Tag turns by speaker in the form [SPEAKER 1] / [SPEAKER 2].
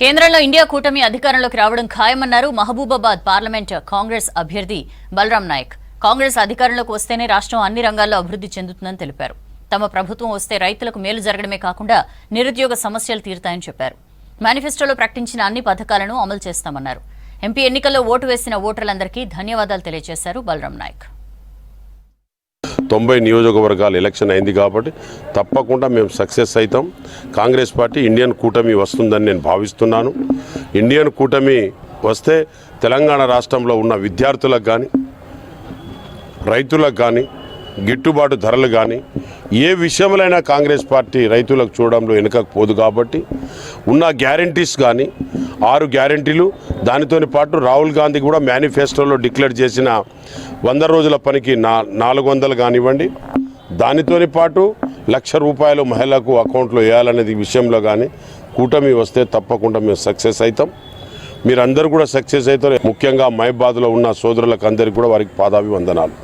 [SPEAKER 1] కేంద్రంలో ఇండియా కూటమి అధికారంలోకి రావడం ఖాయమన్నారు మహబూబాబాద్ పార్లమెంట్ కాంగ్రెస్ అభ్యర్థి బలరాం నాయక్. కాంగ్రెస్ అధికారంలోకి వస్తేనే రాష్ట్రం అన్ని రంగాల్లో అభివృద్ధి చెందుతుందని తెలిపారు. తమ ప్రభుత్వం వస్తే రైతులకు మేలు జరగడమే కాకుండా నిరుద్యోగ సమస్యలు తీరుతాయని చెప్పారు. మేనిఫెస్టోలో ప్రకటించిన అన్ని పథకాలను అమలు చేస్తామన్నారు. ఎంపీ ఎన్నికల్లో ఓటు వేసిన ఓటర్లందరికీ ధన్యవాదాలు తెలియజేశారు బలరాం నాయక్.
[SPEAKER 2] 90 నియోజకవర్గాలు ఎలక్షన్ అయింది కాబట్టి తప్పకుండా మేము సక్సెస్ అవుతాం. కాంగ్రెస్ పార్టీ ఇండియన్ కూటమి వస్తుందని నేను భావిస్తున్నాను. ఇండియన్ కూటమి వస్తే తెలంగాణ రాష్ట్రంలో ఉన్న విద్యార్థులకు కానీ రైతులకు కానీ గిట్టుబాటు ధరలు కానీ ఏ విషయంలోనైనా కాంగ్రెస్ పార్టీ రైతులకు చూడడంలో వెనుకపోదు. కాబట్టి ఉన్న గ్యారంటీస్ కానీ 6 గ్యారంటీలు దానితో పాటు రాహుల్ గాంధీ కూడా మేనిఫెస్టోలో డిక్లేర్ చేసిన 100 రోజుల పనికి 400 కానివ్వండి, దానితో పాటు ₹1,00,000 మహిళలకు అకౌంట్లో వేయాలనేది విషయంలో కానీ కూటమి వస్తే తప్పకుండా మేము సక్సెస్ అవుతాం. మీరందరూ కూడా సక్సెస్ అవుతారు. ముఖ్యంగా మహబూబాబాద్లో ఉన్న సోదరులకు అందరికీ కూడా వారికి పాదాభివందనాలు.